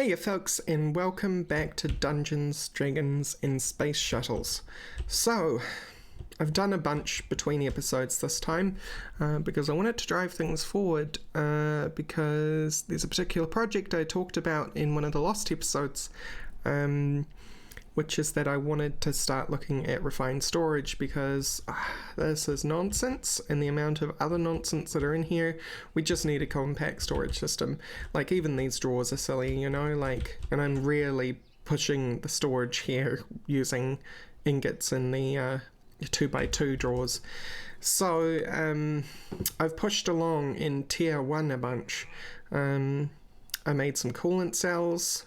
Hey folks, and welcome back to Dungeons, Dragons, and Space Shuttles. So, I've done a bunch between episodes this time because I wanted to drive things forward because there's a particular project I talked about in one of the Lost episodes, which is that I wanted to start looking at refined storage because this is nonsense, and the amount of other nonsense that are in here, we just need a compact storage system. Like, even these drawers are silly, you know, like, and I'm really pushing the storage here using ingots in the 2x2 drawers. So, I've pushed along in tier 1 a bunch. I made some coolant cells.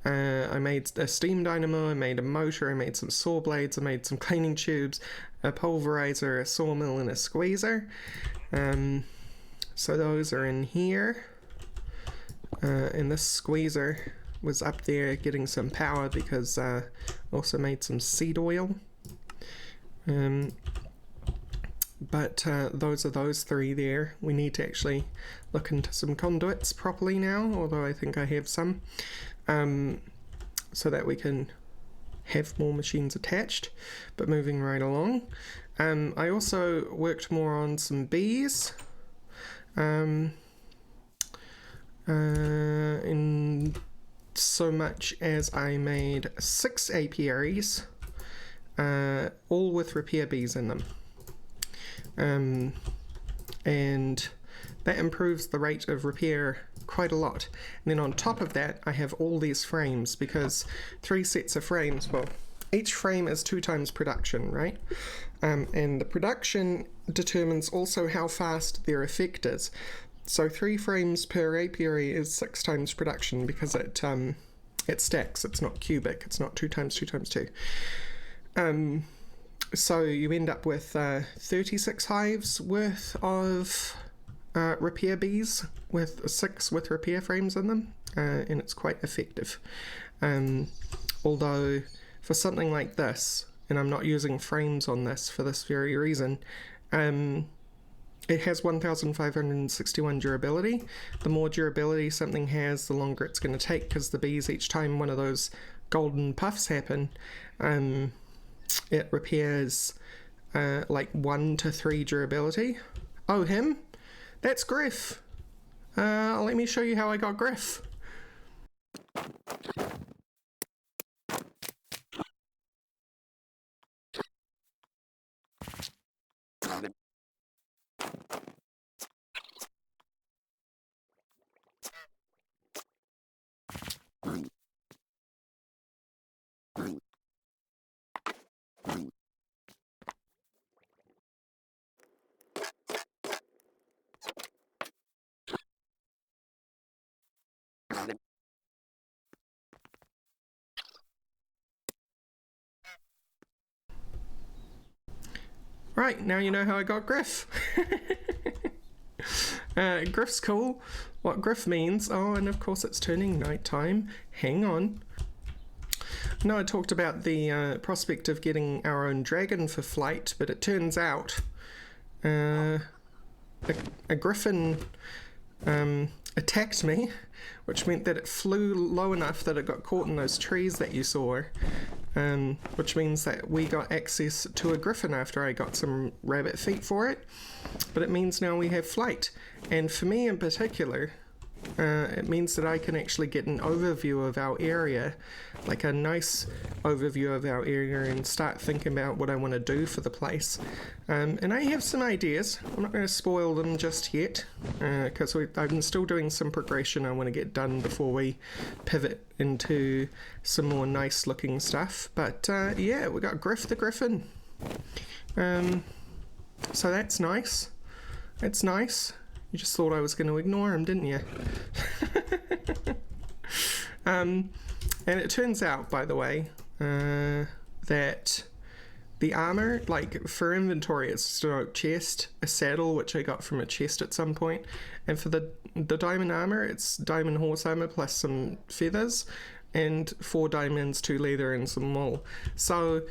I made a steam dynamo, I made a motor, I made some saw blades, I made some cleaning tubes, a pulverizer, a sawmill, and a squeezer. So those are in here. And this squeezer was up there getting some power because I also made some seed oil. But those are those three there. We need to actually look into some conduits properly now, although I think I have some. So that we can have more machines attached. But moving right along, I also worked more on some bees, in so much as I made 6 apiaries, all with repair bees in them, and that improves the rate of repair quite a lot. And then on top of that, I have all these frames, because 3 sets of frames, well, each frame is 2 times production, right? And the production determines also how fast their effect is. So 3 frames per apiary is 6 times production, because it stacks. It's not cubic. It's not 2 times 2 times 2. So you end up with 36 hives worth of repair bees, with 6 with repair frames in them, and it's quite effective. Although for something like this, and I'm not using frames on this for this very reason, it has 1561 durability. The more durability something has, the longer it's going to take, because the bees, each time one of those golden puffs happen, it repairs like 1 to 3 durability. Oh, him? That's Griff. Let me show you how I got Griff. Right, now you know how I got Griff. Griff's cool. What Griff means, oh, and of course it's turning nighttime. Hang on. I know I talked about the prospect of getting our own dragon for flight, but it turns out a griffin attacked me, which meant that it flew low enough that it got caught in those trees that you saw, which means that we got access to a griffin after I got some rabbit feet for it. But it means now we have flight, and for me in particular, it means that I can actually get an overview of our area, like a nice overview of our area, and start thinking about what I want to do for the place. And I have some ideas. I'm not going to spoil them just yet, because I'm still doing some progression I want to get done before we pivot into some more nice looking stuff. But yeah, we got Griff the Griffin. So that's nice. That's nice. You just thought I was going to ignore him, didn't you? And it turns out, by the way, that the armor, like for inventory, it's just a chest, a saddle, which I got from a chest at some point, and for the diamond armor, it's diamond horse armor plus some feathers, and 4 diamonds, 2 leather, and some wool. So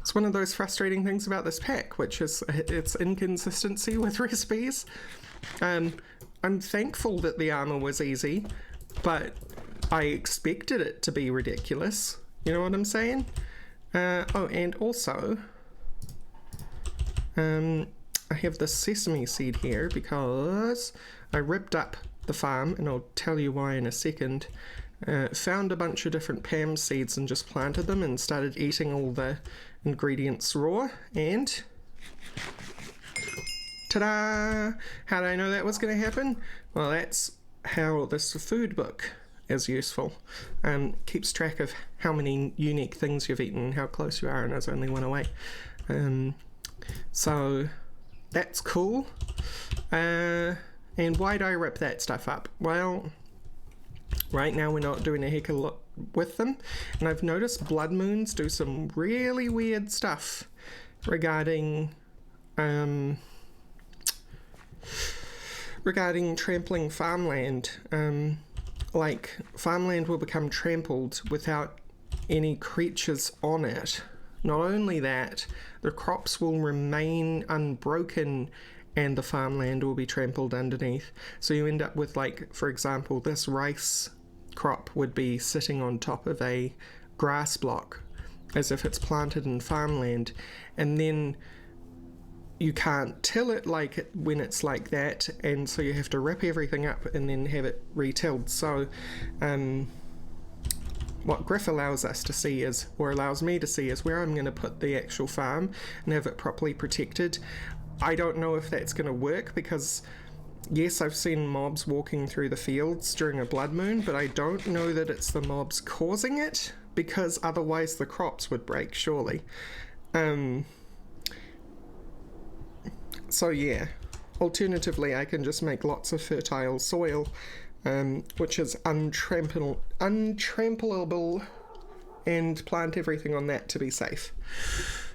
it's one of those frustrating things about this pack, which is its inconsistency with recipes. I'm thankful that the armor was easy, but I expected it to be ridiculous. You know what I'm saying? Oh, and also, I have the sesame seed here because I ripped up the farm, and I'll tell you why in a second. Found a bunch of different Pam seeds and just planted them and started eating all the ingredients raw, and ta-da! How did I know that was going to happen? Well, that's how this food book is useful. Keeps track of how many unique things you've eaten, how close you are, and there's only one away. So that's cool. And why'd I rip that stuff up? Well, right now we're not doing a heck of a lot with them, and I've noticed blood moons do some really weird stuff regarding trampling farmland. Like, farmland will become trampled without any creatures on it. Not only that, the crops will remain unbroken and the farmland will be trampled underneath. So you end up with, like, for example, this rice crop would be sitting on top of a grass block as if it's planted in farmland, and then you can't till it like it when it's like that, and so you have to rip everything up and then have it retilled. So what Griff allows us to see is, or allows me to see, is where I'm going to put the actual farm and have it properly protected. I don't know if that's going to work because, yes, I've seen mobs walking through the fields during a blood moon, but I don't know that it's the mobs causing it, because otherwise the crops would break, surely. So yeah, alternatively I can just make lots of fertile soil, which is untrampleable, and plant everything on that to be safe.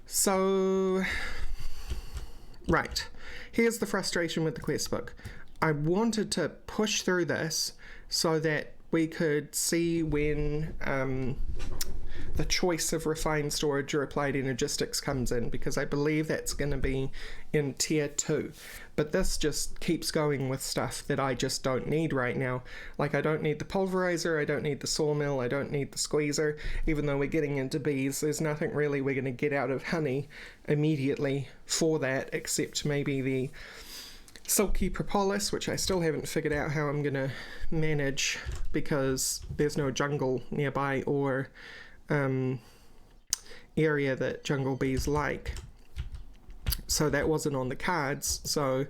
So, right, here's the frustration with the quest book. I wanted to push through this so that we could see when the choice of refined storage or applied energistics comes in, because I believe that's going to be in tier 2. But this just keeps going with stuff that I just don't need right now. Like, I don't need the pulverizer, I don't need the sawmill, I don't need the squeezer. Even though we're getting into bees, there's nothing really we're going to get out of honey immediately for that, except maybe the silky propolis, which I still haven't figured out how I'm going to manage because there's no jungle nearby or area that jungle bees like. So that wasn't on the cards. So,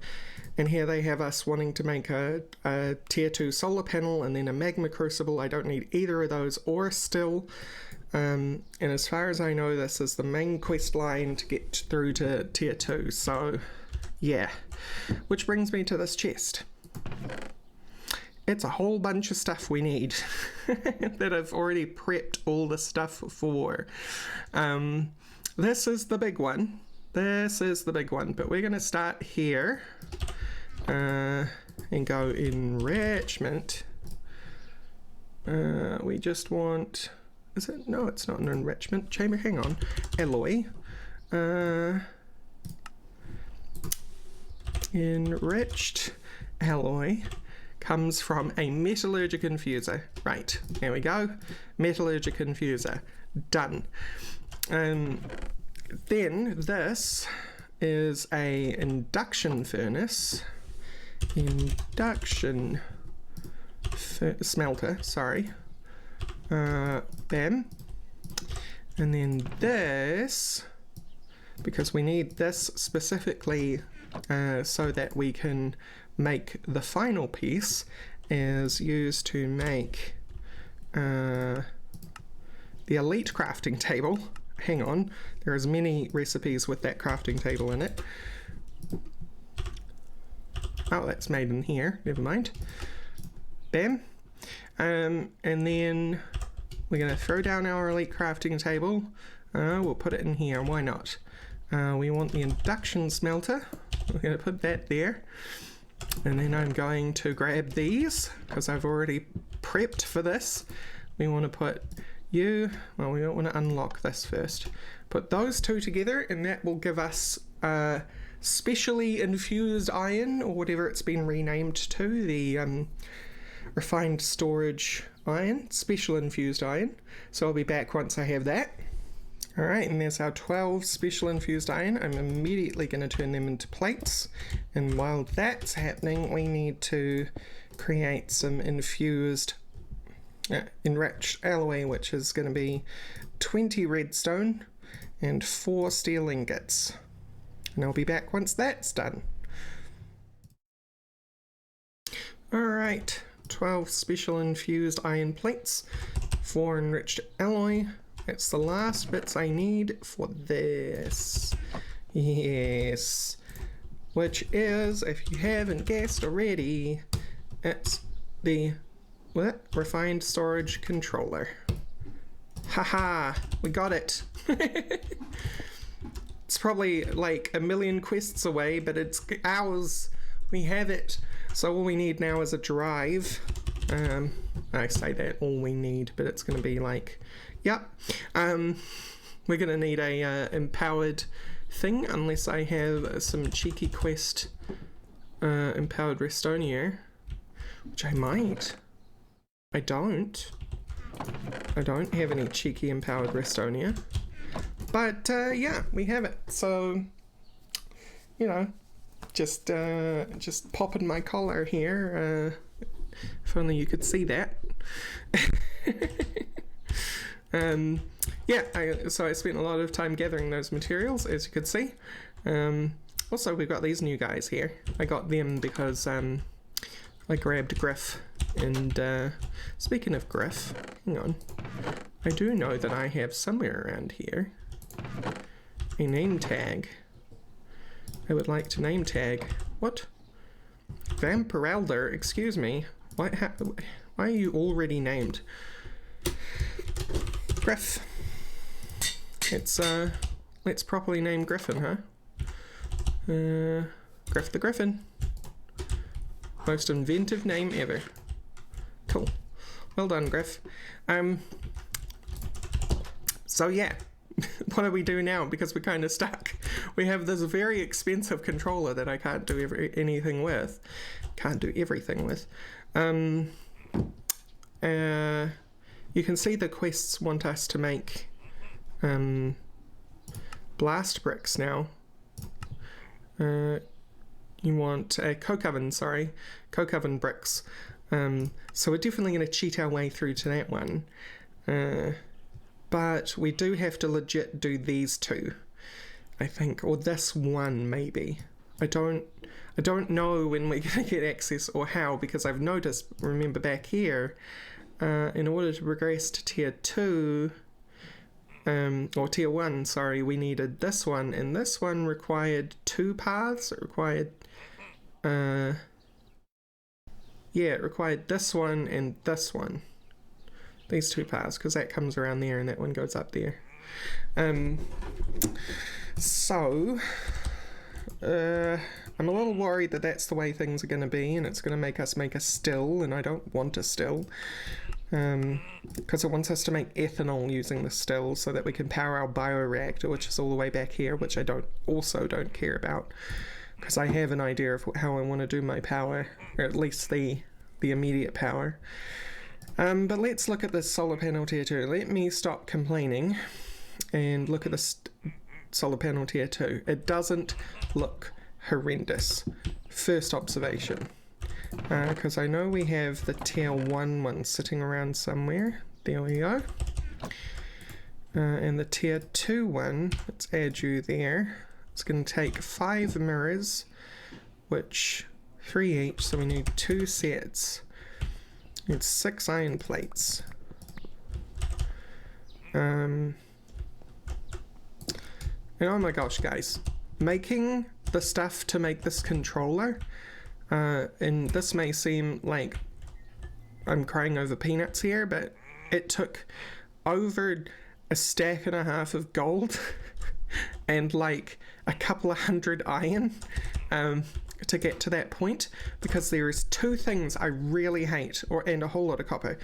and here they have us wanting to make a tier 2 solar panel and then a magma crucible. I don't need either of those or a still. And as far as I know, this is the main quest line to get through to tier 2. So yeah, which brings me to this chest. It's a whole bunch of stuff we need that I've already prepped all the stuff for. This is the big one. This is the big one, but we're going to start here and go enrichment. We just want, is it? No, it's not an enrichment chamber. Hang on. Alloy. Enriched alloy comes from a metallurgic infuser. Right, there we go. Metallurgic infuser. Done. Then this is a induction furnace. Smelter, sorry. Bam. And then this, because we need this specifically so that we can make the final piece, is used to make the elite crafting table. Hang on, there's many recipes with that crafting table in it. Oh, that's made in here, never mind. Bam. And then we're going to throw down our elite crafting table. We'll put it in here, why not? We want the induction smelter. We're going to put that there. And then I'm going to grab these, because I've already prepped for this. We want to put you, well, we don't want to unlock this first. Put those two together, and that will give us specially infused iron, or whatever it's been renamed to, the refined storage iron, special infused iron. So I'll be back once I have that. Alright, and there's our 12 special infused iron. I'm immediately going to turn them into plates, and while that's happening we need to create some infused enriched alloy, which is going to be 20 redstone and 4 steel ingots. And I'll be back once that's done. Alright, 12 special infused iron plates, 4 enriched alloy. That's the last bits I need for this. Yes. Which is, if you haven't guessed already, it's the refined storage controller. Haha, we got it. It's probably like a million quests away, but it's ours. We have it. So all we need now is a drive. I say that all we need, but it's going to be like, yep. We're going to need a empowered thing, unless I have some cheeky quest empowered Restonia, which I might. I don't have any cheeky empowered Restonia. But yeah, we have it. So, you know, just popping my collar here. If only you could see that. Yeah, so I spent a lot of time gathering those materials, as you could see. Also, we've got these new guys here. I got them because I grabbed Griff. And speaking of Griff, hang on. I do know that I have somewhere around here a name tag. I would like to name tag. What? Vampirelder, excuse me. Why are you already named? Griff. Let's properly name Griffin, huh? Griff the Griffin. Most inventive name ever. Cool. Well done, Griff. So yeah, what do we do now? Because we're kind of stuck. We have this very expensive controller that I can't do anything with. Can't do everything with. You can see the quests want us to make blast bricks now. You want coke oven, coke oven bricks. So we're definitely going to cheat our way through to that one. But we do have to legit do these two, I think, or this one maybe. I don't know when we're going to get access or how, because I've noticed, remember back here, in order to progress to tier 2, or tier 1, sorry, we needed this one, and this one required 2 paths. It required, yeah, it required this one and this one. These 2 paths, because that comes around there and that one goes up there. So, I'm a little worried that that's the way things are going to be, and it's going to make us make a still, and I don't want a still. Because it wants us to make ethanol using the still so that we can power our bioreactor, which is all the way back here, which I also don't care about. Because I have an idea of how I want to do my power, or at least the immediate power. But let's look at this solar panel tier 2. Let me stop complaining and look at this solar panel tier 2. It doesn't look horrendous. First observation. Because I know we have the tier 1 one sitting around somewhere. There we go. And the tier 2 one, let's add you there. It's going to take 5 mirrors, which 3 each, so we need 2 sets. It's 6 iron plates. And oh my gosh, guys, making the stuff to make this controller, and this may seem like I'm crying over peanuts here, but it took over a stack and a half of gold and like a couple of 100 iron to get to that point, because there is 2 things I really hate, and a whole lot of copper.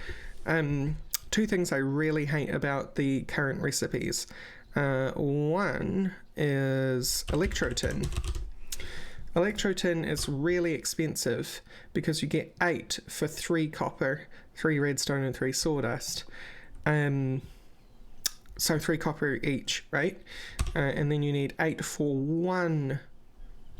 2 things I really hate about the current recipes. One is electro tin. Electro-tin is really expensive because you get 8 for 3 copper, 3 redstone and 3 sawdust. So 3 copper each, right? And then you need 8 for 1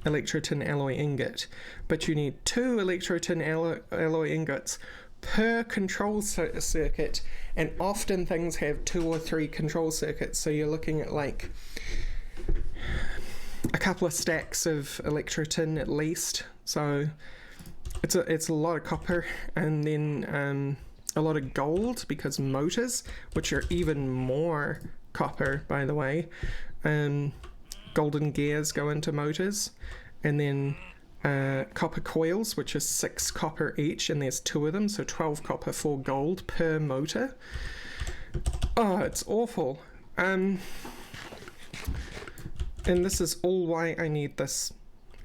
electro-tin alloy ingot. But you need 2 electro-tin alloy ingots per control circuit, and often things have 2 or 3 control circuits, so you're looking at like a couple of stacks of electro-tin at least. So it's a lot of copper, and then a lot of gold, because motors, which are even more copper, by the way, golden gears go into motors, and then copper coils, which is 6 copper each, and there's 2 of them, so 12 copper, 4 gold per motor. Oh, it's awful. And this is all why I need this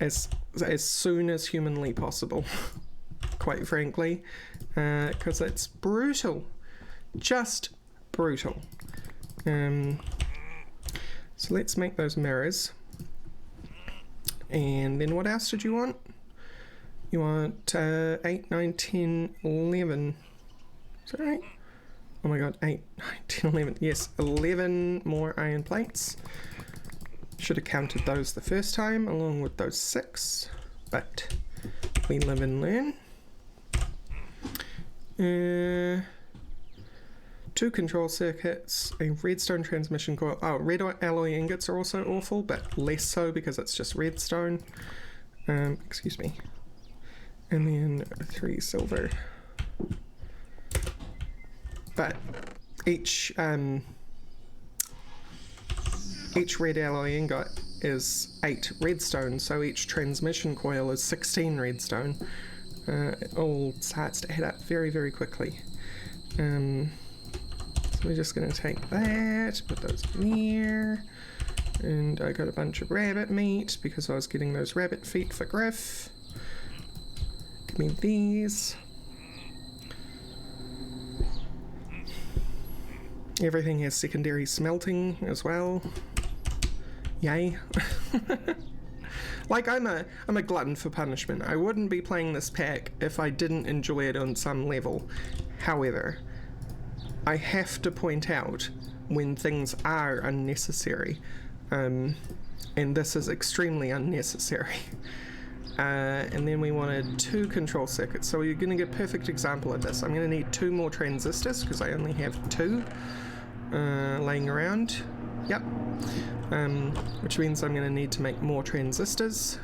as soon as humanly possible, quite frankly, because it's brutal, just brutal. So let's make those mirrors. And then what else did you want? You want 8, 9, 10, 11. Is that right? Oh my god, 8, 9, 10, 11. Yes, 11 more iron plates. Should have counted those the first time along with those 6, but we live and learn. 2 control circuits, a redstone transmission coil. Oh, red alloy ingots are also awful, but less so because it's just redstone. Excuse me. And then 3 silver. But each red alloy ingot is 8 redstone, so each transmission coil is 16 redstone. It all starts to add up very, very quickly. So we're just going to take that, put those in there, and I got a bunch of rabbit meat because I was getting those rabbit feet for Griff. Give me these. Everything has secondary smelting as well. Yay. Like, I'm a glutton for punishment. I wouldn't be playing this pack if I didn't enjoy it on some level. However, I have to point out when things are unnecessary, and this is extremely unnecessary. And then we wanted 2 control circuits, so you're going to get a perfect example of this. I'm going to need 2 more transistors because I only have 2 laying around. Yep. Which means I'm going to need to make more transistors.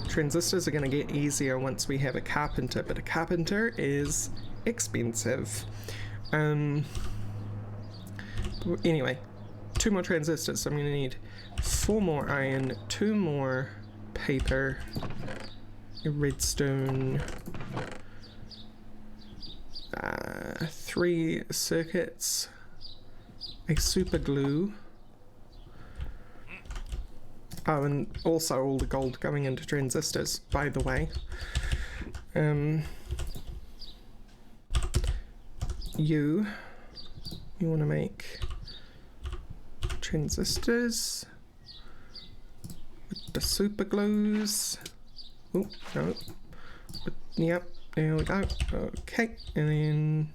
Transistors are going to get easier once we have a carpenter, but a carpenter is expensive. Anyway, 2 more transistors, so I'm going to need 4 more iron, 2 more paper, a redstone, 3 circuits, a super glue. Oh, and also all the gold going into transistors, by the way. You want to make transistors with the super glues. Oh, no. Yep, there we go. Okay, and then...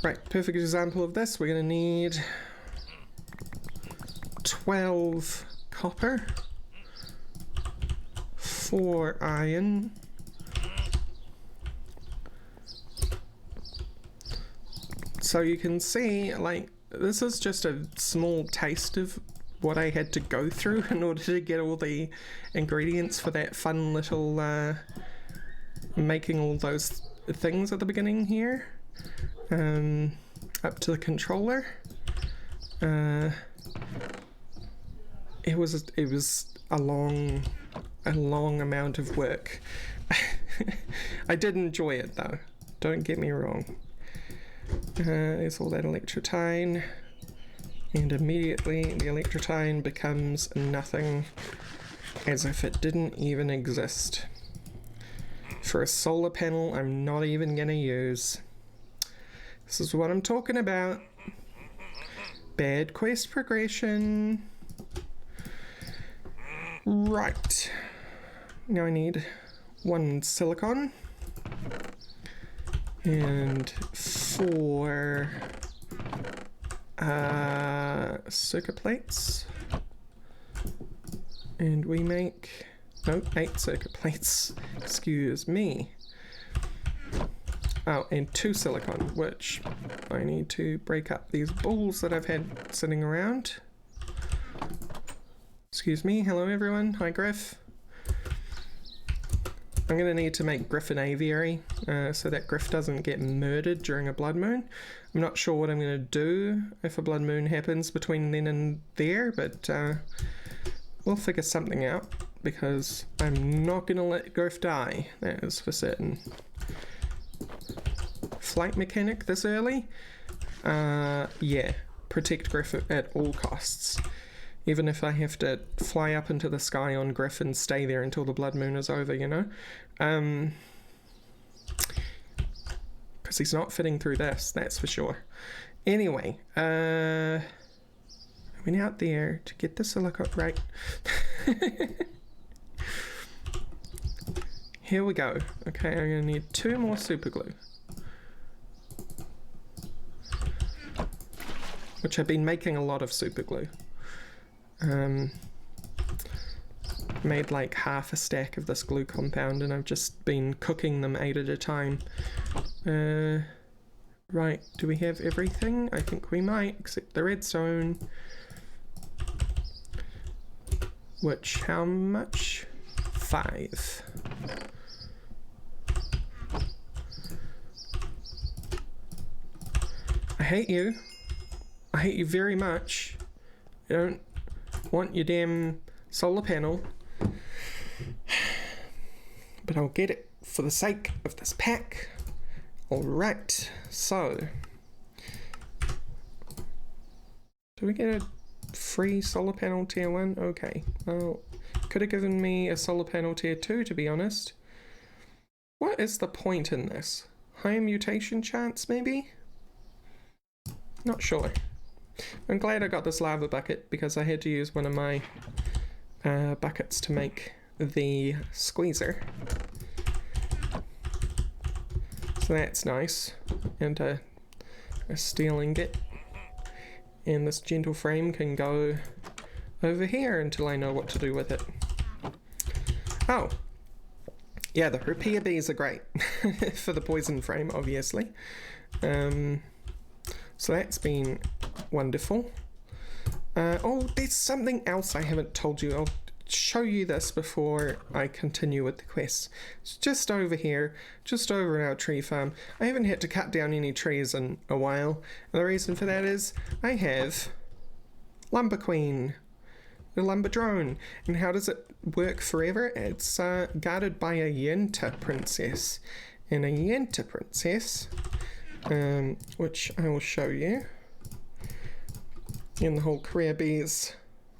Right, perfect example of this. We're going to need 12 copper, 4 iron, so you can see, like, this is just a small taste of what I had to go through in order to get all the ingredients for that fun little making all those things at the beginning here, up to the controller. It was a long amount of work. I did enjoy it though, don't get me wrong. There's all that electrotine, and immediately the electrotine becomes nothing, as if it didn't even exist. For a solar panel I'm not even gonna use. This is what I'm talking about. Bad quest progression. Right. Now I need 1 silicon and 4 circuit plates. And we make, no, 8 circuit plates, excuse me. Oh, and 2 silicon, which I need to break up these balls that I've had sitting around. Excuse me, hello everyone, hi Griff. I'm going to need to make Griff an aviary so that Griff doesn't get murdered during a blood moon. I'm not sure what I'm going to do if a blood moon happens between then and there, but we'll figure something out because I'm not going to let Griff die, that is for certain. Flight mechanic this early? Yeah, protect Griff at all costs. Even if I have to fly up into the sky on Griff and stay there until the blood moon is over, you know? Because he's not fitting through this, that's for sure. Anyway, I went out there to get the silicone, right? Here we go. Okay, I'm going to need 2 more super glue. Which I've been making a lot of super glue. Made like half a stack of this glue compound and I've just been cooking them 8 at a time. Right, do we have everything? I think we might, except the redstone. Which, how much? 5. I hate you. I hate you very much. I don't want your damn solar panel. But I'll get it for the sake of this pack. Alright, so do we get a free solar panel tier 1? Okay, well, could have given me a solar panel tier 2 to be honest. What is the point in this? Higher mutation chance maybe? Not sure. I'm glad I got this lava bucket because I had to use one of my buckets to make the squeezer. So that's nice. And a steel ingot. And this gentle frame can go over here until I know what to do with it. Oh! Yeah, the repair bees are great for the poison frame, obviously. So that's been wonderful. Oh, there's something else I haven't told you. I'll show you this before I continue with the quest. It's just over here, just over in our tree farm. I haven't had to cut down any trees in a while. And the reason for that is I have Lumber Queen, the lumber drone. And how does it work forever? It's guarded by a Yenta princess. And a Yenta princess, which I will show you in the whole career bees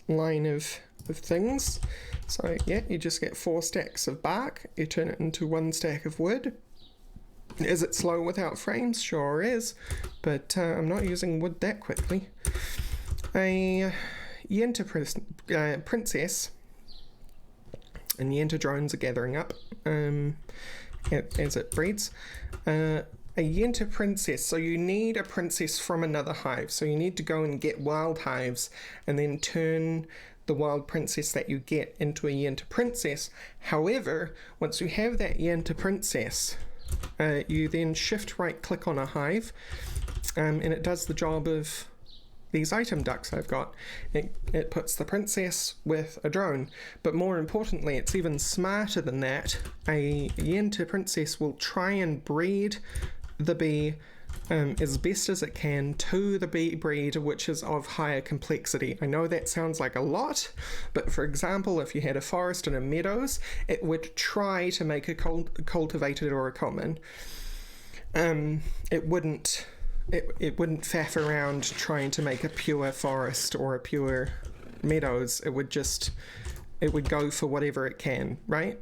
line of things. So yeah, you just get 4 stacks of bark, you turn it into 1 stack of wood. Is it slow without frames? Sure is, but I'm not using wood that quickly. A Yenta princess and Yenta drones are gathering up as it breeds. A Yenta princess, so you need a princess from another hive. So you need to go and get wild hives and then turn the wild princess that you get into a Yenta princess. However, once you have that Yenta princess, you then shift right click on a hive and it does the job of these item ducks I've got. It puts the princess with a drone, but more importantly, it's even smarter than that. A Yenta princess will try and breed the bee as best as it can to the bee breed which is of higher complexity. I know that sounds like a lot, but for example, if you had a forest and a meadows, it would try to make a cultivated or a common. It wouldn't faff around trying to make a pure forest or a pure meadows. It would go for whatever it can, right?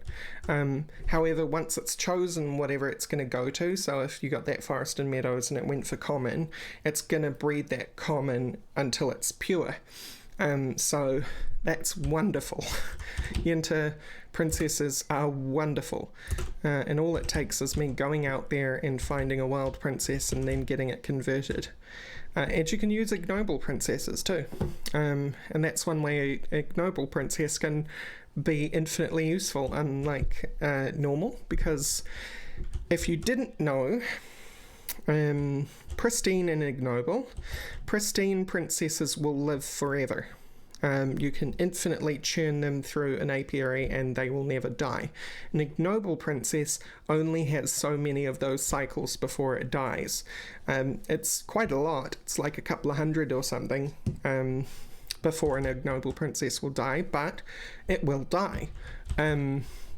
However, once it's chosen whatever it's going to go to, so if you got that forest and meadows and it went for common, it's going to breed that common until it's pure. So that's wonderful. Yenta princesses are wonderful. And all it takes is me going out there and finding a wild princess and then getting it converted. And you can use ignoble princesses too. And that's one way a ignoble princess can be infinitely useful, unlike normal, because if you didn't know, pristine and ignoble, pristine princesses will live forever. You can infinitely churn them through an apiary and they will never die. An ignoble princess only has so many of those cycles before it dies. It's quite a lot. It's like a couple of hundred or something before an ignoble princess will die, but it will die.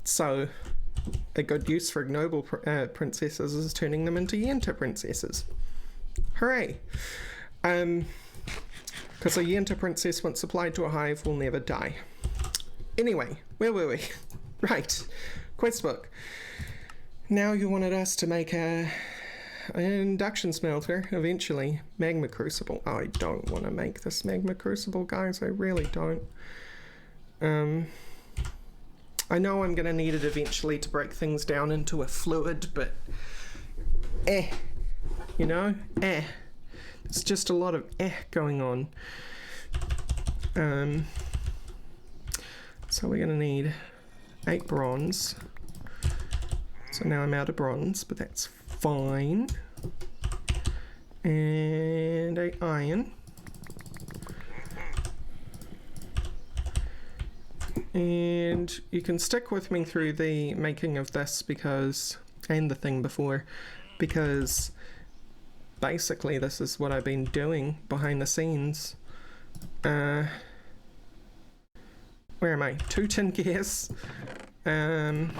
So a good use for ignoble princesses is turning them into Yenta princesses. Hooray! Because a Yenta princess, once applied to a hive, will never die. Anyway, where were we? Right, quest book. Now you wanted us to make an induction smelter, eventually. Magma crucible. Oh, I don't want to make this magma crucible, guys. I really don't. I know I'm going to need it eventually to break things down into a fluid, but you know, it's just a lot of going on. So we're going to need 8 bronze. So now I'm out of bronze, but that's fine. And 8 iron. And you can stick with me through the making of this because, and the thing before, because basically this is what I've been doing behind the scenes. Where am I? 2 tin gears. I'm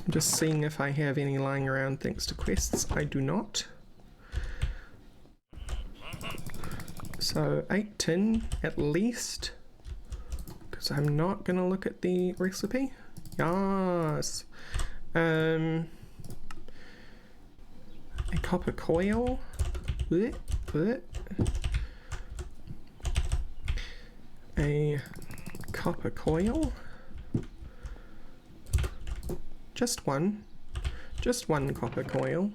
just seeing if I have any lying around thanks to quests. I do not. So 8 tin at least. Because I'm not going to look at the recipe. Yes. A copper coil. A copper coil. Just one copper coil.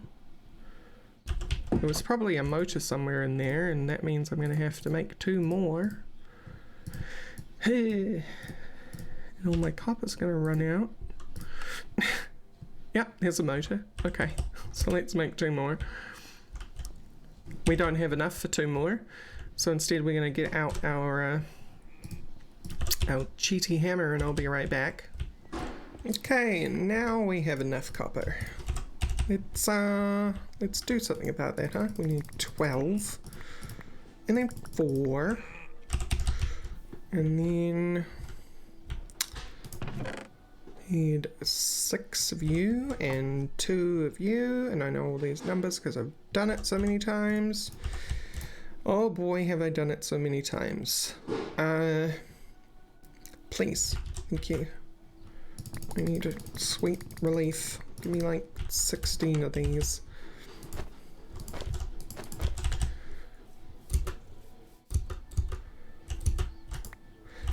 There was probably a motor somewhere in there, and that means I'm going to have to make 2 more. Hey, and all my copper's going to run out. Yep, there's a motor. Okay, so let's make 2 more. We don't have enough for 2 more, so instead we're going to get out our cheaty hammer, and I'll be right back. Okay, now we have enough copper. Let's do something about that, huh? We need 12, and then 4, and then need 6 of you and 2 of you, and I know all these numbers because I've done it so many times. Oh boy, have I done it so many times. Please, thank you. I need a sweet relief. Give me like 16 of these.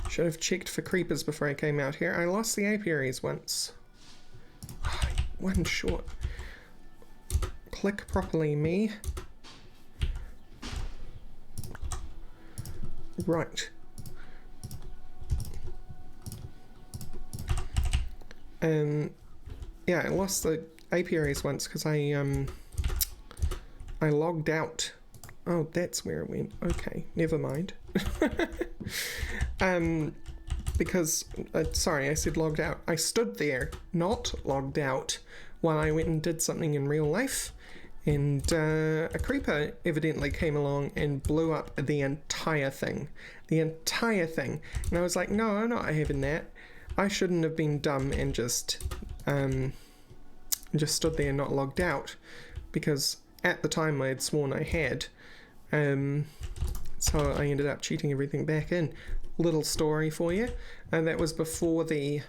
Should have checked for creepers before I came out here. I lost the apiaries once. One short. Click properly, me. Right. Yeah, I lost the apiaries once because I logged out. Oh, that's where it went. Okay, never mind. Because, sorry, I said logged out. I stood there, not logged out, while I went and did something in real life, and a creeper evidently came along and blew up the entire thing. The entire thing. And I was like, no, I'm not having that. I shouldn't have been dumb and just stood there not logged out, because at the time I had sworn I had. So I ended up cheating everything back in. Little story for you, and that was before the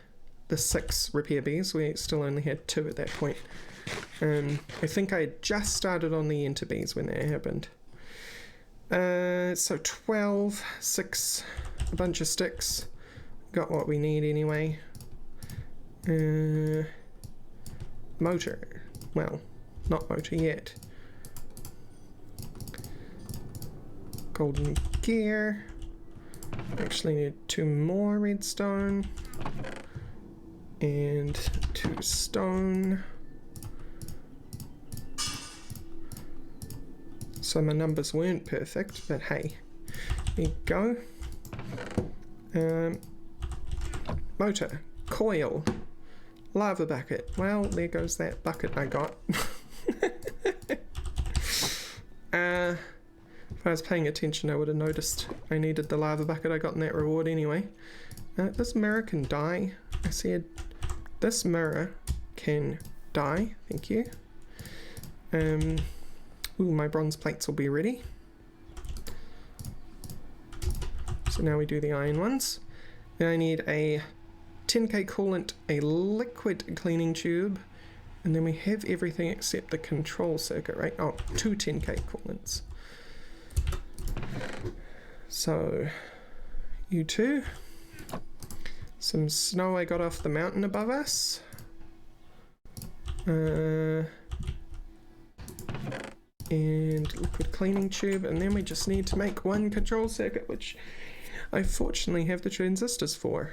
6 repair bees. We still only had 2 at that point. I think I had just started on the enter bees when that happened. So 12, 6, a bunch of sticks. Got what we need anyway. Motor. Well, not motor yet. Golden gear. Actually need 2 more redstone. And 2 stone. So my numbers weren't perfect, but hey, there you go. Motor, coil, lava bucket. Well, there goes that bucket I got. If I was paying attention, I would have noticed I needed the lava bucket I got in that reward anyway. This mirror can die. I said this mirror can die. Thank you. Ooh, my bronze plates will be ready. So now we do the iron ones. Then I need a 10k coolant, a liquid cleaning tube, and then we have everything except the control circuit, right? Oh, 2 10k coolants. So, you two. Some snow I got off the mountain above us. And liquid cleaning tube, and then we just need to make 1 control circuit, which I fortunately have the transistors for.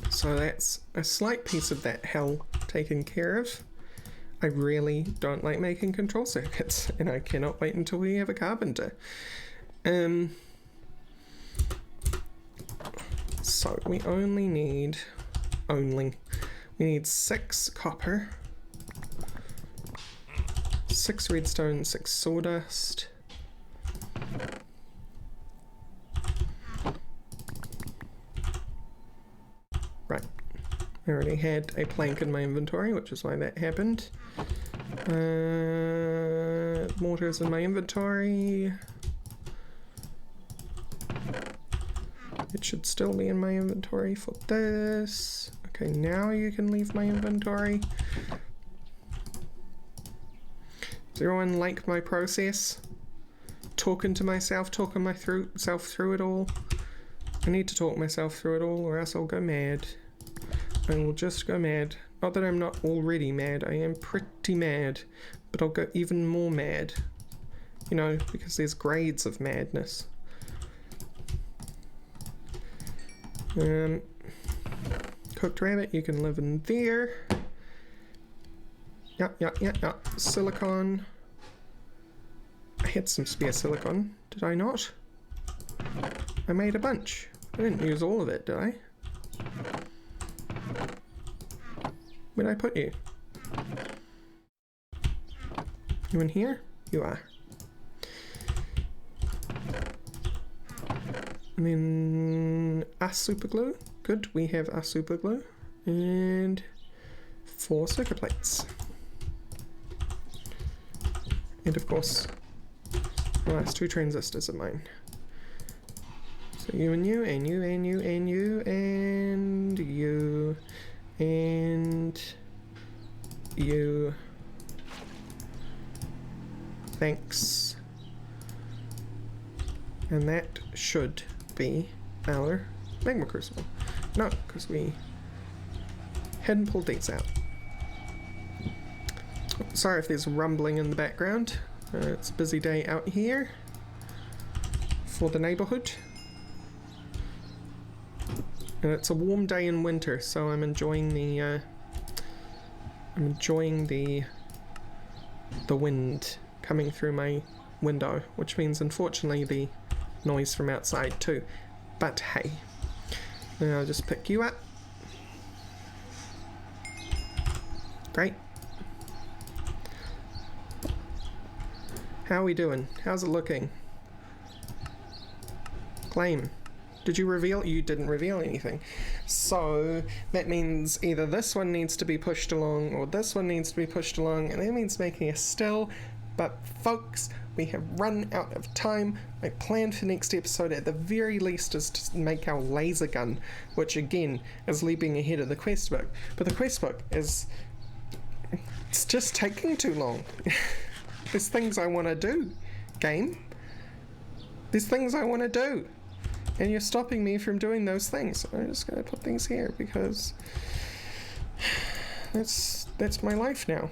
So that's a slight piece of that hell taken care of. I really don't like making control circuits, and I cannot wait until we have a carpenter. So we only need, we need 6 copper, 6 redstone, 6 sawdust. Right, I already had a plank in my inventory, which is why that happened. Mortars in my inventory. It should still be in my inventory for this. Okay, now you can leave my inventory. Does everyone like my process? Talking to myself, talking myself through it all. I need to talk myself through it all, or else I'll go mad. I will just go mad. Not that I'm not already mad, I am pretty mad, but I'll go even more mad. You know, because there's grades of madness. Cooked rabbit, you can live in there. Yeah. Silicon. I had some spare silicon, did I not? I made a bunch. I didn't use all of it, did I? Where'd I put you? You in here? You are. And then a super glue. Good, we have a super glue. And 4 circuit plates. And of course, the last 2 transistors of mine. So you and you, and you, and you, and you, and you, and you. Thanks. And that should be our magma crucible. No, because we hadn't pulled these out. Sorry if there's rumbling in the background. It's a busy day out here for the neighborhood. And it's a warm day in winter, so I'm enjoying the wind coming through my window, which means unfortunately the noise from outside too. But hey, now I'll just pick you up. Great. How are we doing? How's it looking? Claim. Did you reveal? You didn't reveal anything. So that means either this one needs to be pushed along or this one needs to be pushed along, and that means making a still. But folks, we have run out of time. My plan for next episode at the very least is to make our laser gun, which again is leaping ahead of the quest book. But the quest book is, it's just taking too long. There's things I want to do, game. There's things I want to do, and you're stopping me from doing those things. I'm just going to put things here because that's my life now.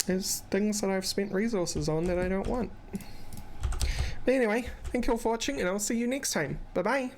There's things that I've spent resources on that I don't want. But anyway, thank you all for watching, and I'll see you next time. Bye bye.